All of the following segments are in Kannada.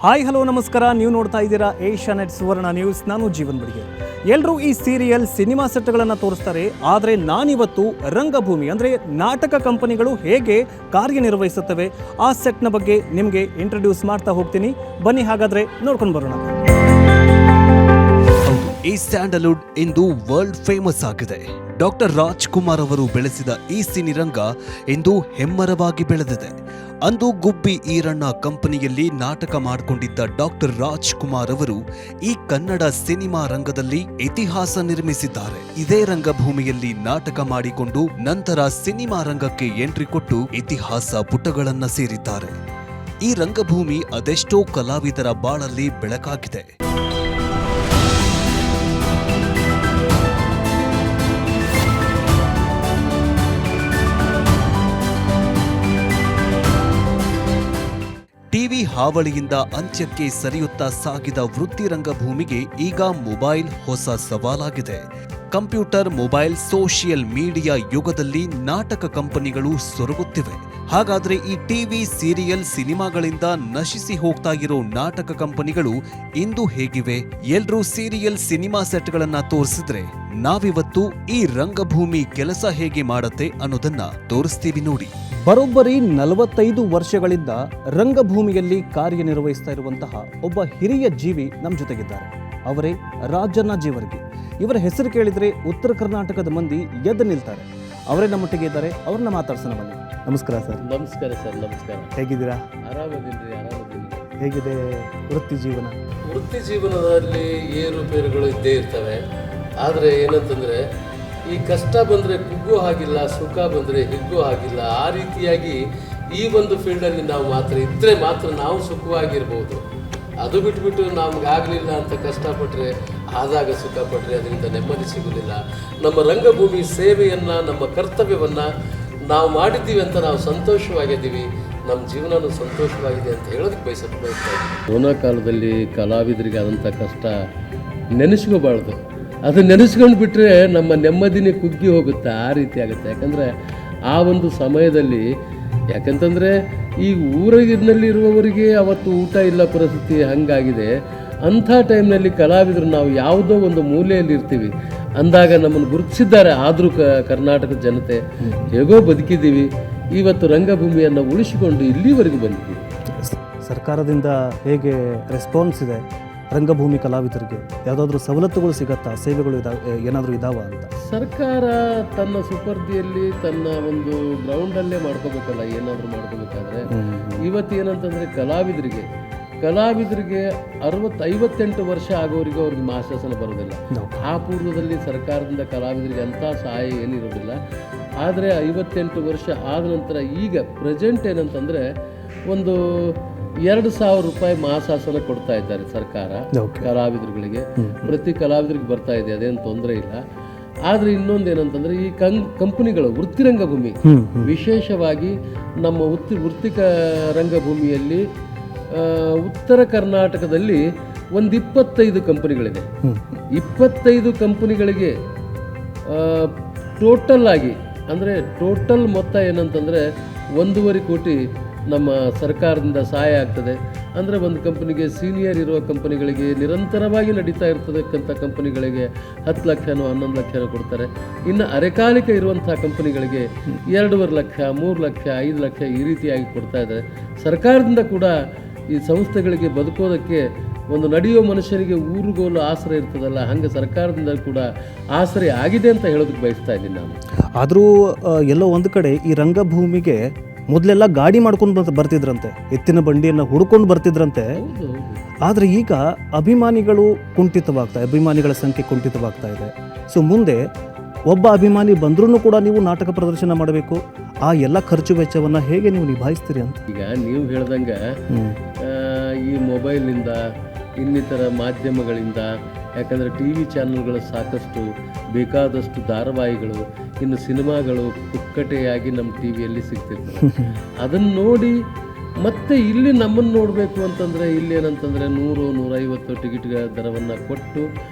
ಹಾಯ್ ಹಲೋ ನಮಸ್ಕಾರ. ನೀವು ನೋಡ್ತಾ ಇದ್ದೀರಾ ಏಷ್ಯಾನೆಟ್ ಸುವರ್ಣ ನ್ಯೂಸ್. ನಾನು ಜೀವನ್ ಬಡಿಗೆ. ಎಲ್ಲರೂ ಈ ಸೀರಿಯಲ್ ಸಿನಿಮಾ ಸೆಟ್ಗಳನ್ನು ತೋರಿಸ್ತಾರೆ, ಆದರೆ ನಾನಿವತ್ತು ರಂಗಭೂಮಿ ಅಂದರೆ ನಾಟಕ ಕಂಪನಿಗಳು ಹೇಗೆ ಕಾರ್ಯನಿರ್ವಹಿಸುತ್ತವೆ ಆ ಸೆಟ್ನ ಬಗ್ಗೆ ನಿಮಗೆ ಇಂಟ್ರೊಡ್ಯೂಸ್ ಮಾಡ್ತಾ ಹೋಗ್ತೀನಿ. ಬನ್ನಿ ಹಾಗಾದರೆ ನೋಡ್ಕೊಂಡು ಬರೋಣ. ಈ ಸ್ಯಾಂಡಲ್ವುಡ್ ಇಂದು ವರ್ಲ್ಡ್ ಫೇಮಸ್ ಆಗಿದೆ. ಡಾಕ್ಟರ್ ರಾಜ್ಕುಮಾರ್ ಅವರು ಬೆಳೆಸಿದ ಈ ಸಿನಿರಂಗ ಇಂದು ಹೆಮ್ಮರವಾಗಿ ಬೆಳೆದಿದೆ. ಅಂದು ಗುಬ್ಬಿ ಈರಣ್ಣ ಕಂಪನಿಯಲ್ಲಿ ನಾಟಕ ಮಾಡಿಕೊಂಡಿದ್ದ ಡಾಕ್ಟರ್ ರಾಜ್ಕುಮಾರ್ ಅವರು ಈ ಕನ್ನಡ ಸಿನಿಮಾ ರಂಗದಲ್ಲಿ ಇತಿಹಾಸ ನಿರ್ಮಿಸಿದ್ದಾರೆ. ಇದೇ ರಂಗಭೂಮಿಯಲ್ಲಿ ನಾಟಕ ಮಾಡಿಕೊಂಡು ನಂತರ ಸಿನಿಮಾ ರಂಗಕ್ಕೆ ಎಂಟ್ರಿ ಕೊಟ್ಟು ಇತಿಹಾಸ ಪುಟಗಳನ್ನ ಸೇರಿದ್ದಾರೆ. ಈ ರಂಗಭೂಮಿ ಅದೆಷ್ಟೋ ಕಲಾವಿದರ ಬಾಳಲ್ಲಿ ಬೆಳಕಾಗಿದೆ. ಟಿವಿ ಹಾವಳಿಯಿಂದ ಅಂತ್ಯಕ್ಕೆ ಸರಿಯುತ್ತಾ ಸಾಗಿದ ವೃತ್ತಿ ರಂಗಭೂಮಿಗೆ ಈಗ ಮೊಬೈಲ್ ಹೊಸ ಸವಾಲಾಗಿದೆ. ಕಂಪ್ಯೂಟರ್, ಮೊಬೈಲ್, ಸೋಷಿಯಲ್ ಮೀಡಿಯಾ ಯುಗದಲ್ಲಿ ನಾಟಕ ಕಂಪನಿಗಳು ಸೊರಗುತ್ತಿವೆ. ಹಾಗಾದ್ರೆ ಈ ಟಿವಿ, ಸೀರಿಯಲ್, ಸಿನಿಮಾಗಳಿಂದ ನಶಿಸಿ ಹೋಗ್ತಾ ಇರೋ ನಾಟಕ ಕಂಪನಿಗಳು ಇಂದು ಹೇಗಿವೆ? ಎಲ್ರೂ ಸೀರಿಯಲ್, ಸಿನಿಮಾ ಸೆಟ್ಗಳನ್ನ ತೋರಿಸಿದ್ರೆ ನಾವಿವತ್ತು ಈ ರಂಗಭೂಮಿ ಕೆಲಸ ಹೇಗೆ ಮಾಡತ್ತೆ ಅನ್ನೋದನ್ನ ತೋರಿಸ್ತೀವಿ ನೋಡಿ. ಬರೋಬ್ಬರಿ 45 ವರ್ಷಗಳಿಂದ ರಂಗಭೂಮಿಯಲ್ಲಿ ಕಾರ್ಯನಿರ್ವಹಿಸ್ತಾ ಇರುವಂತಹ ಒಬ್ಬ ಹಿರಿಯ ಜೀವಿ ನಮ್ಮ ಜೊತೆಗಿದ್ದಾರೆ. ಅವರೇ ರಾಜಣ್ಣ ಜೀವರ್ಗಿ. ಇವರ ಹೆಸರು ಕೇಳಿದ್ರೆ ಉತ್ತರ ಕರ್ನಾಟಕದ ಮಂದಿ ಎದ್ದು ನಿಲ್ತಾರೆ. ಅವರೇ ನಮ್ಮೊಟ್ಟಿಗೆ ಇದ್ದಾರೆ, ಅವ್ರನ್ನ ಮಾತಾಡ್ಸೋಣ ಬನ್ನಿ. ನಮಸ್ಕಾರ ಸರ್. ನಮಸ್ಕಾರ ಸರ್. ನಮಸ್ಕಾರ. ಹೇಗಿದ್ದೀರಾ? ಆರಾಮದಿನ್ರಿ. ಹೇಗಿದೆ ವೃತ್ತಿ ಜೀವನ? ವೃತ್ತಿ ಜೀವನದಲ್ಲಿ ಏರುಪೇರುಗಳು ಇದ್ದೇ ಇರ್ತವೆ. ಆದರೆ ಏನಂತಂದರೆ ಈ ಕಷ್ಟ ಬಂದರೆ ಕುಗ್ಗೋ ಹಾಗಿಲ್ಲ, ಸುಖ ಬಂದರೆ ಹಿಗ್ಗೋ ಹಾಗಿಲ್ಲ. ಆ ರೀತಿಯಾಗಿ ಈ ಒಂದು ಫೀಲ್ಡಲ್ಲಿ ನಾವು ಇದ್ದರೆ ಮಾತ್ರ ನಾವು ಸುಖವಾಗಿರ್ಬೋದು. ಅದು ಬಿಟ್ಬಿಟ್ಟು ನಮಗಾಗಲಿಲ್ಲ ಅಂತ ಕಷ್ಟಪಟ್ಟರೆ, ಆದಾಗ ಸುಖಪಟ್ಟರೆ ಅದರಿಂದ ನೆಮ್ಮದಿ ಸಿಗೋದಿಲ್ಲ. ನಮ್ಮ ರಂಗಭೂಮಿ ಸೇವೆಯನ್ನು, ನಮ್ಮ ಕರ್ತವ್ಯವನ್ನು ನಾವು ಮಾಡಿದ್ದೀವಿ ಅಂತ ನಾವು ಸಂತೋಷವಾಗಿದ್ದೀವಿ. ನಮ್ಮ ಜೀವನನೂ ಸಂತೋಷವಾಗಿದೆ ಅಂತ ಹೇಳೋದಕ್ಕೆ ಬಯಸ್ತಾ ಇದ್ದೀವಿ. ಕೊರೋನಾ ಕಾಲದಲ್ಲಿ ಕಲಾವಿದರಿಗೆ ಆದಂಥ ಕಷ್ಟ ನೆನೆಸ್ಕೋಬಾರ್ದು. ಅದು ನೆನೆಸ್ಕೊಂಡು ಬಿಟ್ಟರೆ ನಮ್ಮ ನೆಮ್ಮದಿನೇ ಕುಗ್ಗಿ ಹೋಗುತ್ತೆ. ಆ ರೀತಿ ಆಗುತ್ತೆ. ಯಾಕಂದರೆ ಆ ಒಂದು ಸಮಯದಲ್ಲಿ, ಯಾಕಂತಂದರೆ ಈ ಊರಿನಲ್ಲಿರುವವರಿಗೆ ಅವತ್ತು ಊಟ ಇಲ್ಲ ಪರಿಸ್ಥಿತಿ ಹಂಗಾಗಿದೆ. ಅಂಥ ಟೈಮ್ನಲ್ಲಿ ಕಲಾವಿದರು ನಾವು ಯಾವುದೋ ಒಂದು ಮೂಲೆಯಲ್ಲಿ ಇರ್ತೀವಿ ಅಂದಾಗ ನಮ್ಮನ್ನು ಗುರುತಿಸಿದ್ದಾರೆ. ಆದರೂ ಕರ್ನಾಟಕದ ಜನತೆ ಹೇಗೋ ಬದುಕಿದ್ದೀವಿ. ಇವತ್ತು ರಂಗಭೂಮಿಯನ್ನು ಉಳಿಸಿಕೊಂಡು ಇಲ್ಲಿವರೆಗೂ ಬಂದಿದ್ದೀವಿ. ಸರ್ಕಾರದಿಂದ ಹೇಗೆ ರೆಸ್ಪಾನ್ಸ್ ಇದೆ ರಂಗಭೂಮಿ ಕಲಾವಿದರಿಗೆ? ಯಾವುದಾದ್ರೂ ಸವಲತ್ತುಗಳು ಸಿಗತ್ತಾ? ಸೇವೆಗಳು ಏನಾದರೂ ಇದಾವ ಅಂತ? ಸರ್ಕಾರ ತನ್ನ ಸುಪರ್ದಿಯಲ್ಲಿ ತನ್ನ ಒಂದು ಗ್ರೌಂಡಲ್ಲೇ ಮಾಡ್ಕೋಬೇಕಲ್ಲ, ಏನಾದರೂ ಮಾಡ್ಕೋಬೇಕಾದ್ರೆ. ಇವತ್ತು ಏನಂತಂದರೆ ಕಲಾವಿದರಿಗೆ 58 ವರ್ಷ ಆಗೋರಿಗೆ ಅವ್ರಿಗೆ ಮಾಸಾಸನ ಬರೋದಿಲ್ಲ. ಆ ಪೂರ್ವದಲ್ಲಿ ಸರ್ಕಾರದಿಂದ ಕಲಾವಿದರಿಗೆ ಅಂಥ ಸಹಾಯ ಏನಿರೋದಿಲ್ಲ. ಆದರೆ 58 ವರ್ಷ ಆದ ನಂತರ ಈಗ ಪ್ರೆಸೆಂಟ್ ಏನಂತಂದರೆ ಒಂದು 2,000 ರೂಪಾಯಿ ಮಾಸಾಸನ ಕೊಡ್ತಾ ಇದ್ದಾರೆ ಸರ್ಕಾರ ಕಲಾವಿದರುಗಳಿಗೆ. ಪ್ರತಿ ಕಲಾವಿದರಿಗೆ ಬರ್ತಾ ಇದೆ, ಅದೇನು ತೊಂದರೆ ಇಲ್ಲ. ಆದರೆ ಇನ್ನೊಂದು ಏನಂತಂದರೆ ಈ ಕಂಪನಿಗಳು ವೃತ್ತಿ ರಂಗಭೂಮಿ, ವಿಶೇಷವಾಗಿ ನಮ್ಮ ವೃತ್ತಿ ರಂಗಭೂಮಿಯಲ್ಲಿ ಉತ್ತರ ಕರ್ನಾಟಕದಲ್ಲಿ ಒಂದು 25 ಕಂಪನಿಗಳಿದೆ. 25 ಕಂಪನಿಗಳಿಗೆ ಟೋಟಲ್ ಆಗಿ ಅಂದರೆ ಟೋಟಲ್ ಮೊತ್ತ ಏನಂತಂದರೆ 1.5 ಕೋಟಿ ನಮ್ಮ ಸರ್ಕಾರದಿಂದ ಸಹಾಯ ಆಗ್ತದೆ. ಅಂದರೆ ಒಂದು ಕಂಪನಿಗೆ ಸೀನಿಯರ್ ಇರುವ ಕಂಪನಿಗಳಿಗೆ, ನಿರಂತರವಾಗಿ ನಡೀತಾ ಇರ್ತಕ್ಕಂಥ ಕಂಪನಿಗಳಿಗೆ 10 ಲಕ್ಷನೋ 11 ಲಕ್ಷನೋ ಕೊಡ್ತಾರೆ. ಇನ್ನು ಅರೆಕಾಲಿಕ ಇರುವಂಥ ಕಂಪನಿಗಳಿಗೆ 2.5 ಲಕ್ಷ, 3 ಲಕ್ಷ, 5 ಲಕ್ಷ ಈ ರೀತಿಯಾಗಿ ಕೊಡ್ತಾ ಇದ್ದಾರೆ. ಸರ್ಕಾರದಿಂದ ಕೂಡ ಈ ಸಂಸ್ಥೆಗಳಿಗೆ ಬದುಕೋದಕ್ಕೆ ಒಂದು ನಡೆಯೋ ಮನುಷ್ಯನಿಗೆ ಊರುಗೋಲು ಆಸರೆ ಇರ್ತದಲ್ಲ, ಹಂಗೆ ಸರ್ಕಾರದಿಂದ ಕೂಡ ಆಸರೆ ಆಗಿದೆ ಅಂತ ಹೇಳೋದಕ್ಕೆ ಬಯಸ್ತಾ ಇದ್ದೀನಿ ನಾನು. ಆದರೂ ಎಲ್ಲೋ ಒಂದು ಕಡೆ ಈ ರಂಗಭೂಮಿಗೆ ಮೊದಲೆಲ್ಲ ಗಾಡಿ ಮಾಡ್ಕೊಂಡು ಬರ್ತಿದ್ರಂತೆ, ಎತ್ತಿನ ಬಂಡಿಯನ್ನು ಹುಡ್ಕೊಂಡು ಬರ್ತಿದ್ರಂತೆ. ಆದರೆ ಈಗ ಅಭಿಮಾನಿಗಳ ಸಂಖ್ಯೆ ಕುಂಠಿತವಾಗ್ತಾ ಇದೆ. ಸೊ ಮುಂದೆ ಒಬ್ಬ ಅಭಿಮಾನಿ ಬಂದ್ರೂ ಕೂಡ ನೀವು ನಾಟಕ ಪ್ರದರ್ಶನ ಮಾಡಬೇಕು. ಆ ಎಲ್ಲ ಖರ್ಚು ವೆಚ್ಚವನ್ನು ಹೇಗೆ ನೀವು ನಿಭಾಯಿಸ್ತೀರಿ ಅಂತ? ಈಗ ನೀವು ಹೇಳ್ದಂಗೆ ಈ ಮೊಬೈಲ್ನಿಂದ, ಇನ್ನಿತರ ಮಾಧ್ಯಮಗಳಿಂದ, ಯಾಕಂದರೆ ಟಿ ವಿ ಚಾನಲ್ಗಳು ಸಾಕಷ್ಟು, ಬೇಕಾದಷ್ಟು ಧಾರಾವಾಹಿಗಳು, ಇನ್ನು ಸಿನಿಮಾಗಳು ಪುಕ್ಕಟೆಯಾಗಿ ನಮ್ಮ ಟಿ ವಿಯಲ್ಲಿ ಸಿಗ್ತಿರ್ತವೆ. ಅದನ್ನು ನೋಡಿ ಮತ್ತೆ ಇಲ್ಲಿ ನಮ್ಮನ್ನು ನೋಡಬೇಕು ಅಂತಂದರೆ ಇಲ್ಲೇನಂತಂದರೆ 100-150 ಟಿಕೆಟ್ ದರವನ್ನು ಕೊಟ್ಟು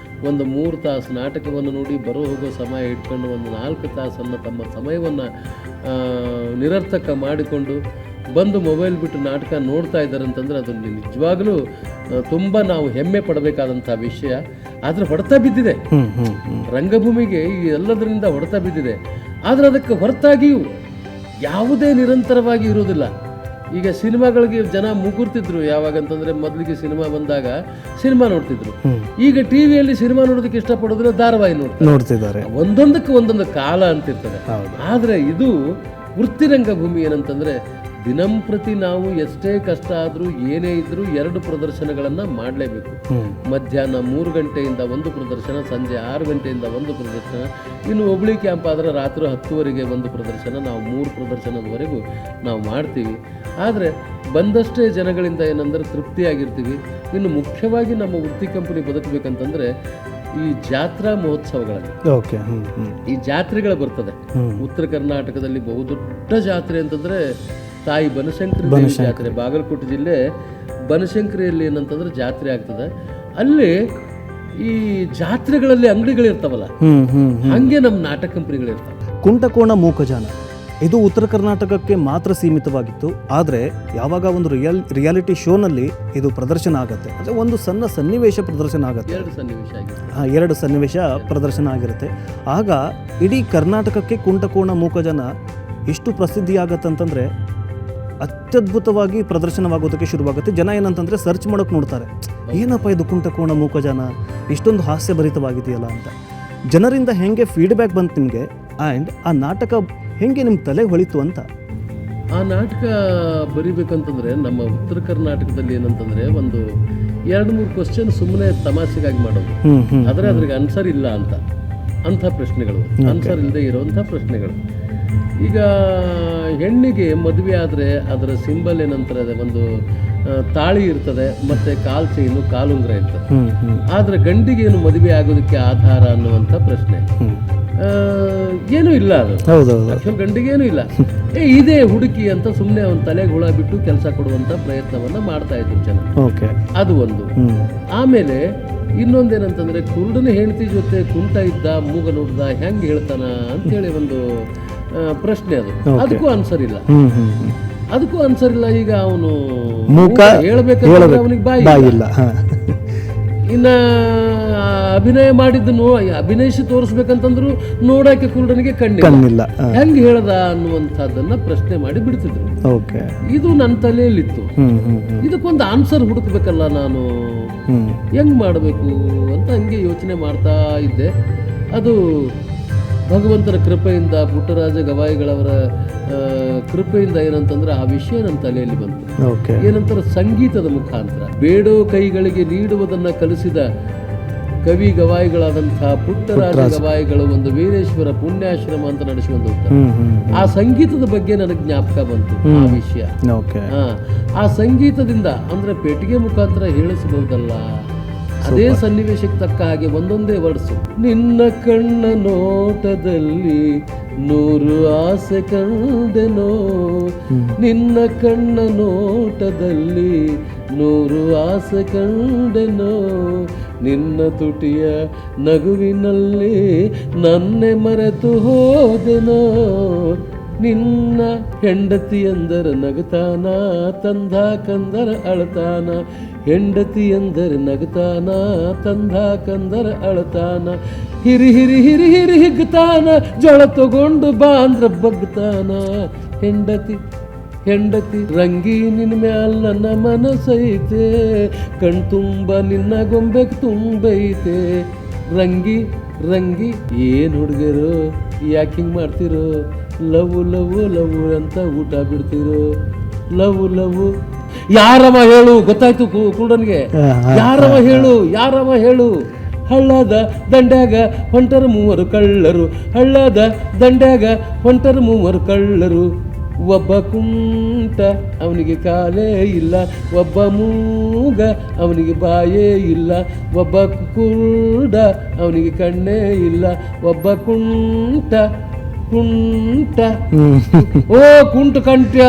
ಒಂದು 3 ತಾಸು ನಾಟಕವನ್ನು ನೋಡಿ ಬರೋ ಹೋಗೋ ಸಮಯ ಇಟ್ಕೊಂಡು ಒಂದು 4 ತಾಸನ್ನು ತಮ್ಮ ಸಮಯವನ್ನು ನಿರರ್ಥಕ ಮಾಡಿಕೊಂಡು ಬಂದು ಮೊಬೈಲ್ ಬಿಟ್ಟು ನಾಟಕ ನೋಡ್ತಾ ಇದ್ದಾರೆ ಅಂತಂದರೆ ಅದು ನಿಜವಾಗಲೂ ತುಂಬ ನಾವು ಹೆಮ್ಮೆ ಪಡಬೇಕಾದಂಥ ವಿಷಯ. ಆದರೆ ಹೊಡೆತ ಬಿದ್ದಿದೆ ರಂಗಭೂಮಿಗೆ, ಈ ಎಲ್ಲದರಿಂದ ಹೊಡೆತ ಬಿದ್ದಿದೆ. ಆದರೆ ಅದಕ್ಕೆ ಹೊರತಾಗಿಯೂ ಯಾವುದೇ ನಿರಂತರವಾಗಿ ಇರೋದಿಲ್ಲ. ಈಗ ಸಿನಿಮಾಗಳಿಗೆ ಜನ ಮುಗುರ್ತಿದ್ರು ಯಾವಾಗಂತಂದರೆ, ಮೊದಲಿಗೆ ಸಿನಿಮಾ ಬಂದಾಗ ಸಿನಿಮಾ ನೋಡ್ತಿದ್ರು. ಈಗ ಟಿವಿಯಲ್ಲಿ ಸಿನಿಮಾ ನೋಡೋದಕ್ಕೆ ಇಷ್ಟಪಡೋದಿಲ್ಲ, ಧಾರಾವಾಹಿ ನೋಡ್ತಿದ್ದಾರೆ. ಒಂದೊಂದಕ್ಕೆ ಒಂದೊಂದು ಕಾಲ ಅಂತಿರ್ತದೆ. ಆದರೆ ಇದು ವೃತ್ತಿ ರಂಗಭೂಮಿ ಏನಂತಂದರೆ, ದಿನಂಪ್ರತಿ ನಾವು ಎಷ್ಟೇ ಕಷ್ಟ ಆದರೂ ಏನೇ ಇದ್ದರೂ 2 ಪ್ರದರ್ಶನಗಳನ್ನು ಮಾಡಲೇಬೇಕು. ಮಧ್ಯಾಹ್ನ 3 ಗಂಟೆಯಿಂದ 1 ಪ್ರದರ್ಶನ, ಸಂಜೆ 6 ಗಂಟೆಯಿಂದ 1 ಪ್ರದರ್ಶನ, ಇನ್ನು ಹುಬ್ಳಿ ಕ್ಯಾಂಪ್ ಆದರೆ ರಾತ್ರಿ 10ವರೆಗೆ 1 ಪ್ರದರ್ಶನ. ನಾವು 3 ಪ್ರದರ್ಶನದವರೆಗೂ ನಾವು ಮಾಡ್ತೀವಿ. ಆದರೆ ಬಂದಷ್ಟೇ ಜನಗಳಿಂದ ಏನಂದ್ರೆ ತೃಪ್ತಿಯಾಗಿರ್ತೀವಿ. ಇನ್ನು ಮುಖ್ಯವಾಗಿ ನಮ್ಮ ವೃತ್ತಿ ಕಂಪನಿ ಬದುಕಬೇಕಂತಂದರೆ ಈ ಜಾತ್ರಾ ಮಹೋತ್ಸವಗಳಲ್ಲಿ, ಈ ಜಾತ್ರೆಗಳು ಬರ್ತದೆ. ಉತ್ತರ ಕರ್ನಾಟಕದಲ್ಲಿ ಬಹುದೊಡ್ಡ ಜಾತ್ರೆ ಅಂತಂದರೆ ತಾಯಿ ಬನಶಂಕರಿ ದೇವಿ ಜಾತ್ರೆ. ಬಾಗಲಕೋಟೆ ಜಿಲ್ಲೆ ಬನಶಂಕರಿಯಲ್ಲಿ ಏನಂತಂದ್ರೆ ಜಾತ್ರೆ ಆಗ್ತದೆ. ಅಲ್ಲಿ ಈ ಜಾತ್ರೆಗಳಲ್ಲಿ ಅಂಗಡಿಗಳಿರ್ತಾವಲ್ಲ, ಹಂಗೆ ನಮ್ಮ ನಾಟಕ ಕಂಪನಿಗಳಿರ್ತಾವೆ. ಕುಂಟಕೋಣ ಮೂಕಜಾನ ಇದು ಉತ್ತರ ಕರ್ನಾಟಕಕ್ಕೆ ಮಾತ್ರ ಸೀಮಿತವಾಗಿತ್ತು. ಆದರೆ ಯಾವಾಗ ಒಂದು ರಿಯಾಲಿಟಿ ಶೋನಲ್ಲಿ ಇದು ಪ್ರದರ್ಶನ ಆಗುತ್ತೆ, ಅಂದರೆ ಒಂದು ಸಣ್ಣ ಸನ್ನಿವೇಶ ಪ್ರದರ್ಶನ ಆಗುತ್ತೆ, 2 ಸನ್ನಿವೇಶ ಪ್ರದರ್ಶನ ಆಗಿರುತ್ತೆ. ಆಗ ಇಡೀ ಕರ್ನಾಟಕಕ್ಕೆ ಕುಂಟಕೋಣ ಮೂಕಜಾನ ಎಷ್ಟು ಪ್ರಸಿದ್ಧಿಯಾಗತ್ತೆ ಅಂತಂದರೆ ಅತ್ಯದ್ಭುತವಾಗಿ ಪ್ರದರ್ಶನವಾಗೋದಕ್ಕೆ ಶುರುವಾಗುತ್ತೆ. ಜನ ಏನಂತಂದರೆ ಸರ್ಚ್ ಮಾಡೋಕೆ ನೋಡ್ತಾರೆ, ಏನಪ್ಪ ಇದು ಕುಂಟಕೋಣ ಮೂಕಜಾನ ಇಷ್ಟೊಂದು ಹಾಸ್ಯಭರಿತವಾಗಿದೆಯಲ್ಲ ಅಂತ. ಜನರಿಂದ ಹೆಂಗೆ ಫೀಡ್ಬ್ಯಾಕ್ ಬಂತು ನಿಮಗೆ, ಆ್ಯಂಡ್ ಆ ನಾಟಕ ಹೆಂಗೆ ನಿಮ್ಮ ತಲೆಗೆ ಹೊಳಿತು ಅಂತ? ಆ ನಾಟಕ ಬರಿಬೇಕಂತಂದರೆ ನಮ್ಮ ಉತ್ತರ ಕರ್ನಾಟಕದಲ್ಲಿ ಏನಂತಂದರೆ ಒಂದು 2-3 ಕ್ವಶನ್ ಸುಮ್ಮನೆ ತಮಾಷೆಗಾಗಿ ಮಾಡೋದು, ಆದರೆ ಅದ್ರಿಗೆ ಆನ್ಸರ್ ಇಲ್ಲ ಅಂಥ ಪ್ರಶ್ನೆಗಳು, ಆನ್ಸರ್ ಇಲ್ಲದೆ ಇರೋವಂಥ ಪ್ರಶ್ನೆಗಳು. ಈಗ ಹೆಣ್ಣಿಗೆ ಮದುವೆ ಆದರೆ ಅದರ ಸಿಂಬಲ್ ಏನಂತಾರೆ, ಒಂದು ತಾಳಿ ಇರ್ತದೆ, ಮತ್ತು ಕಾಲು ಚೈನು, ಕಾಲುಂಗ್ರ ಇರ್ತದೆ. ಆದರೆ ಗಂಡಿಗೇನು ಮದುವೆ ಆಗೋದಕ್ಕೆ ಆಧಾರ ಅನ್ನುವಂಥ ಪ್ರಶ್ನೆ ಏನೂ ಇಲ್ಲ. ಅದು ಗಂಡಿಗೇನು ಇಲ್ಲ, ಇದೇ ಹುಡುಕಿ ಅಂತ ಸುಮ್ಮನೆ ಅವನ ತಲೆಗೆ ಹುಳ ಬಿಟ್ಟು ಕೆಲಸ ಕೊಡುವಂಥ ಪ್ರಯತ್ನವನ್ನು ಮಾಡ್ತಾ ಇದ್ರು ಜನ. ಅದು ಒಂದು. ಆಮೇಲೆ ಇನ್ನೊಂದೇನಂತಂದರೆ, ಕುರುಡನ ಹೆಂಡತಿ ಜೊತೆ ಕುಂಟ ಇದ್ದ, ಮೂಗ ನೋಡ್ದ, ಹೆಂಗೆ ಹೇಳ್ತಾನ ಅಂತೇಳಿ ಒಂದು ಪ್ರಶ್ನೆ. ಅದಕ್ಕೂ ಆನ್ಸರ್ ಇಲ್ಲ. ಈಗ ಅವನು ಹೇಳ್ಬೇಕಂದ್ರೆ ಅವನಿಗೆ ಬಾಯಿ ಇಲ್ಲ. ಇನ್ನು ಅಭಿನಯ ಮಾಡಿದ್ದು ಅಭಿನಯಿಸಿ ತೋರಿಸ್ಬೇಕಂತಂದ್ರು ನೋಡಕ್ಕೆ ಕುರುಡನಿಗೆ ಕಣ್ಣಿಲ್ಲ, ಹೆಂಗೆ ಹೇಳ್ದ ಅನ್ನುವಂಥದ್ದನ್ನ ಪ್ರಶ್ನೆ ಮಾಡಿ ಬಿಡ್ತಿದ್ರು. ಇದು ನನ್ನ ತಲೆಯಲ್ಲಿತ್ತು. ಇದಕ್ಕೊಂದು ಆನ್ಸರ್ ಹುಡುಕ್ಬೇಕಲ್ಲ, ನಾನು ಹೆಂಗ್ ಮಾಡಬೇಕು ಅಂತ ಹಂಗೆ ಯೋಚನೆ ಮಾಡ್ತಾ ಇದ್ದೆ. ಅದು ಭಗವಂತನ ಕೃಪೆಯಿಂದ, ಪುಟ್ಟರಾಜ ಗವಾಯಿಗಳವರ ಕೃಪೆಯಿಂದ ಏನಂತಂದ್ರೆ ಆ ವಿಷಯ ನನ್ನ ತಲೆಯಲ್ಲಿ ಬಂತು. ಏನಂತಾರೆ, ಸಂಗೀತದ ಮುಖಾಂತರ ಬೇಡೋ ಕೈಗಳಿಗೆ ನೀಡುವುದನ್ನು ಕಲಿಸಿದ ಕವಿ ಗವಾಯಿಗಳಾದಂತಹ ಪುಟ್ಟರಾಜ ಗವಾಯಿಗಳು ಒಂದು ವೀರೇಶ್ವರ ಪುಣ್ಯಾಶ್ರಮ ಅಂತ ನಡೆಸುವಂತ ಆ ಸಂಗೀತದ ಬಗ್ಗೆ ನನಗೆ ಜ್ಞಾಪಕ ಬಂತು ಆ ವಿಷಯ. ಆ ಸಂಗೀತದಿಂದ ಅಂದ್ರೆ ಪೆಟ್ಟಿಗೆ ಮುಖಾಂತರ ಹೇಳಿಸಬಹುದಲ್ಲ, ಅದೇ ಸನ್ನಿವೇಶಕ್ಕೆ ತಕ್ಕ ಹಾಗೆ ಒಂದೊಂದೇ ವರ್ಡ್ಸು. ನಿನ್ನ ಕಣ್ಣ ನೋಟದಲ್ಲಿ 100 ಆಸೆ ಕಂಡೆನೋ, ನಿನ್ನ ಕಣ್ಣ ನೋಟದಲ್ಲಿ 100 ಆಸೆ ಕಂಡೆನೋ, ನಿನ್ನ ತುಟಿಯ ನಗುವಿನಲ್ಲಿ ನನ್ನೆ ಮರೆತು ಹೋದೆನೋ, ನಿನ್ನ ಹೆಂಡತಿ ಎಂದರೆ ನಗುತ್ತಾನ, ತಂದ ಕಂದರ ಅಳತಾನ, ಹೆಂಡತಿ ಎಂದರೆ ನಗುತ್ತಾನ, ತಂದ ಕಂದರ ಅಳತಾನ, ಹಿರಿ ಹಿರಿ ಹಿರಿ ಹಿರಿ ಹಿಗ್ತಾನ, ಜಳ ತಗೊಂಡು ಬಾಂದ್ರ ಬಗ್ತಾನ, ಹೆಂಡತಿ ಹೆಂಡತಿ ರಂಗಿ ನಿನ್ನ ಮ್ಯಾಲ ನನ್ನ ಮನಸೈತೆ, ಕಣ್ ತುಂಬ ನಿನ್ನ ಗೊಂಬೆ ತುಂಬೈತೆ, ರಂಗಿ ರಂಗಿ ಏನ್ ಹುಡುಗರು ಯಾಕೆ ಹಿಂಗೆ ಮಾಡ್ತಿರೋ, ಲವ್ ಲವ್ ಲವ್ ಅಂತ ಊಟ ಬಿಡ್ತಿರೋ, ಲವ್ ಲವ್ ಯಾರವ ಹೇಳು, ಗೊತ್ತಾಯ್ತು ಕುರುಡನ್ಗೆ, ಯಾರವ ಹೇಳು, ಹಳ್ಳದ ದಂಡ್ಯಾಗ ಹೊಂಟರ 3 ಕಳ್ಳರು, ಹಳ್ಳದ ದಂಡ್ಯಾಗ ಹೊಂಟರ 3 ಕಳ್ಳರು, ಒಬ್ಬ ಕುಂಟ ಅವನಿಗೆ ಕಾಲೇ ಇಲ್ಲ, ಒಬ್ಬ ಮೂಗ ಅವನಿಗೆ ಬಾಯೇ ಇಲ್ಲ, ಒಬ್ಬ ಕುರುಡ ಅವನಿಗೆ ಕಣ್ಣೇ ಇಲ್ಲ, ಒಬ್ಬ ಕುಂಟ ಓ ಕುಂಟು ಕಂಟ್ಯ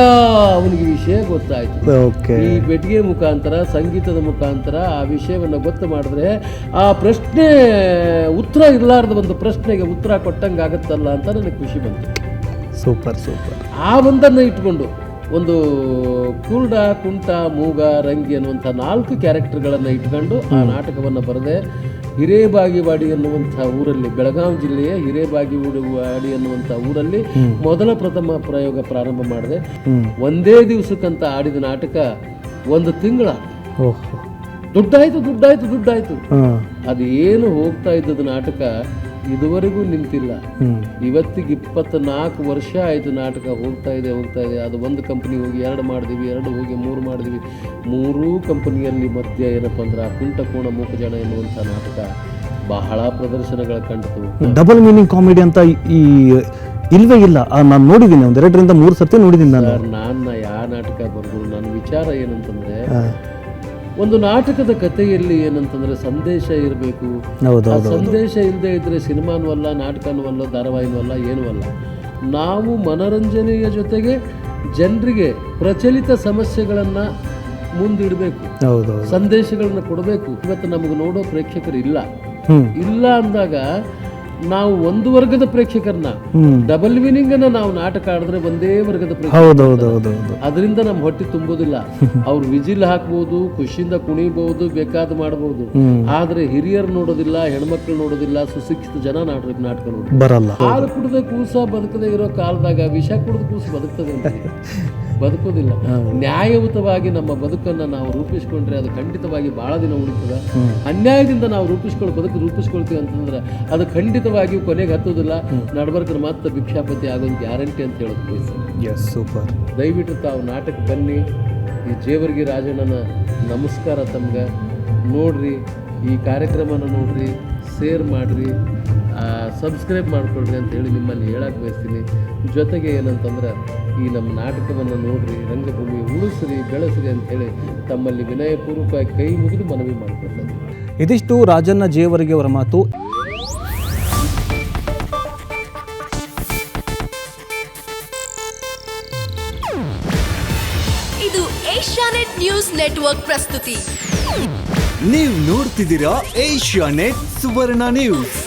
ಅವನಿಗೆ ವಿಷಯ ಗೊತ್ತಾಯ್ತು. ಈ ಬೆಟ್ಟಿಗೆ ಮುಖಾಂತರ, ಸಂಗೀತದ ಮುಖಾಂತರ ಆ ವಿಷಯವನ್ನು ಗೊತ್ತು ಮಾಡಿದ್ರೆ ಆ ಪ್ರಶ್ನೆ ಉತ್ತರ ಇರಲಾರ್ದ ಒಂದು ಪ್ರಶ್ನೆಗೆ ಉತ್ತರ ಕೊಟ್ಟಂಗೆ ಆಗತ್ತಲ್ಲ ಅಂತ ನನಗೆ ಖುಷಿ ಬಂತು. ಸೂಪರ್. ಆ ಒಂದನ್ನು ಇಟ್ಕೊಂಡು ಒಂದು ಕುರುಡ, ಕುಂಟ, ಮೂಗ, ರಂಗಿ ಅನ್ನುವಂಥ 4 ಕ್ಯಾರೆಕ್ಟರ್ಗಳನ್ನು ಇಟ್ಕೊಂಡು ಆ ನಾಟಕವನ್ನು ಬರೆದೆ. ಹಿರೇಬಾಗೇವಾಡಿ ಅನ್ನುವಂಥ ಊರಲ್ಲಿ, ಬೆಳಗಾವಿ ಜಿಲ್ಲೆಯ ಹಿರೇಬಾಗೇವಾಡಿ ಅನ್ನುವಂಥ ಊರಲ್ಲಿ ಪ್ರಥಮ ಪ್ರಯೋಗ ಪ್ರಾರಂಭ ಮಾಡಿದೆ. ಒಂದೇ ದಿವಸಕ್ಕಂತ ಆಡಿದ ನಾಟಕ 1 ತಿಂಗಳ ದುಡ್ಡಾಯ್ತು. ಅದೇನು ಹೋಗ್ತಾ ಇದ್ದದ ನಾಟಕ ಇದುವರೆಗೂ ನಿಂತಿಲ್ಲ. ಇವತ್ತಿಗೆ 24 ವರ್ಷ ಆಯ್ತು ನಾಟಕ ಹೋಗ್ತಾ ಇದೆ. ಅದು 1 ಕಂಪನಿ ಹೋಗಿ 2 ಮಾಡಿದ್ವಿ, 2 ಹೋಗಿ 3 ಮಾಡಿದ್ವಿ. 3 ಕಂಪನಿಯಲ್ಲಿ ಮಧ್ಯ ಏನಪ್ಪ ಅಂದ್ರೆ ಕುಂಟಕೋಣ ಮೂಕಜನ ಎನ್ನುವಂಥ ನಾಟಕ ಬಹಳ ಪ್ರದರ್ಶನಗಳ ಕಂಡಿತು. ಡಬಲ್ ಮೀನಿಂಗ್ ಕಾಮಿಡಿ ಅಂತ ಈ ಇಲ್ವೇ ಇಲ್ಲ. ನಾನು ನೋಡಿದ್ದೀನಿ, 2ರಿಂದ 3 ಸತಿ ನೋಡಿದ್ದೀನಿ ನಾನು ಯಾವ ನಾಟಕ ಬರೆದು ನನ್ನ ವಿಚಾರ ಏನಂತಂದ್ರೆ, ಒಂದು ನಾಟಕದ ಕಥೆಯಲ್ಲಿ ಏನಂತಂದ್ರೆ ಸಂದೇಶ ಇರಬೇಕು. ಸಂದೇಶ ಇಲ್ಲದೆ ಇದ್ರೆ ಸಿನಿಮಾನೂ ಅಲ್ಲ, ನಾಟಕನೂ ಅಲ್ಲ, ಧಾರಾವಾಹಿನೂ ಅಲ್ಲ, ಏನೂ ಅಲ್ಲ. ನಾವು ಮನರಂಜನೆಯ ಜೊತೆಗೆ ಜನರಿಗೆ ಪ್ರಚಲಿತ ಸಮಸ್ಯೆಗಳನ್ನ ಮುಂದಿಡಬೇಕು, ಸಂದೇಶಗಳನ್ನ ಕೊಡಬೇಕು. ಇವತ್ತು ನಮಗೆ ನೋಡೋ ಪ್ರೇಕ್ಷಕರು ಇಲ್ಲ ಅಂದಾಗ ನಾವು ಒಂದು ವರ್ಗದ ಪ್ರೇಕ್ಷಕರನ್ನ, ಡಬಲ್ ಮೀನಿಂಗ್ ಅನ್ನ ನಾವು ನಾಟಕ ಆಡಿದ್ರೆ ಒಂದೇ ವರ್ಗದ ಪ್ರೇಕ್ಷಕರು, ಅದರಿಂದ ನಮ್ಮ ಹೊಟ್ಟೆ ತುಂಬೋದಿಲ್ಲ. ಅವ್ರು ವಿಜಿಲ್ ಹಾಕ್ಬಹುದು, ಖುಷಿಯಿಂದ ಕುಣಿಬಹುದು, ಬೇಕಾದ ಮಾಡಬಹುದು. ಆದ್ರೆ ಹಿರಿಯರು ನೋಡೋದಿಲ್ಲ, ಹೆಣ್ಮಕ್ಳು ನೋಡೋದಿಲ್ಲ, ಸುಶಿಕ್ಷಿತ ಜನ ನಾಟಕ ನೋಡೋದಿಲ್ಲ. ಹಾಲು ಕುಡಿದ ಕೂಸ ಬದುಕದೆ ಇರೋ ಕಾಲದಾಗ ವಿಷ ಕುಡಿದ ಕೂಸು ಬದುಕ್ತದೆ ಅಂತ ಬದುಕೋದಿಲ್ಲ. ನ್ಯಾಯಯುತವಾಗಿ ನಮ್ಮ ಬದುಕನ್ನು ನಾವು ರೂಪಿಸ್ಕೊಂಡ್ರೆ ಅದು ಖಂಡಿತವಾಗಿ ಬಹಳ ದಿನ ಉಳಿತದೆ. ಅನ್ಯಾಯದಿಂದ ನಾವು ರೂಪಿಸ್ಕೊಳ್ತೀವಿ ಅಂತಂದ್ರೆ ಅದು ಖಂಡಿತವಾಗಿಯೂ ಕೊನೆಗೆ ಹತ್ತೋದಿಲ್ಲ. ನಡ್ಬರ್ಕರು ಮಾತ್ರ ಭಿಕ್ಷಾಪತಿ ಆಗೋದು ಗ್ಯಾರಂಟಿ ಅಂತ ಹೇಳೋದು. ಸೂಪರ್. ದಯವಿಟ್ಟು ತಾವು ನಾಟಕ ಬನ್ನಿ. ಈ ಜೇವರ್ಗಿ ರಾಜಣ್ಣನ ನಮಸ್ಕಾರ ತಮ್ಗೆ. ನೋಡ್ರಿ, ಈ ಕಾರ್ಯಕ್ರಮನ ನೋಡ್ರಿ, ಶೇರ್ ಮಾಡಿರಿ, ಸಬ್ಸ್ಕ್ರೈಬ್ ಮಾಡ್ಕೊಳ್ರಿ ಅಂತೇಳಿ ನಿಮ್ಮಲ್ಲಿ ಹೇಳಕ್ಕೆ ಬಯಸ್ತೀನಿ. ಜೊತೆಗೆ ಏನಂತಂದ್ರೆ ಈ ನಮ್ಮ ನಾಟಕವನ್ನು ನೋಡ್ರಿ, ರಂಗಭೂಮಿ ಉಳಿಸ್ರಿ, ಬೆಳೆಸ್ರಿ ಅಂತೇಳಿ ತಮ್ಮಲ್ಲಿ ವಿನಯಪೂರ್ವಕವಾಗಿ ಕೈ ಮುಗಿದು ಮನವಿ ಮಾಡ್ಕೊಳ್ತಾರೆ. ಇದಿಷ್ಟು ರಾಜಣ್ಣ ಜೇವರ್ಗಿ ಅವರ ಮಾತು. ಇದು ಏಷ್ಯಾನೆಟ್ ನ್ಯೂಸ್ ನೆಟ್ವರ್ಕ್ ಪ್ರಸ್ತುತಿ. ನೀವು ನೋಡ್ತಿದ್ದೀರಾ ಏಷ್ಯಾನೆಟ್ ಸುವರ್ಣ ನ್ಯೂಸ್.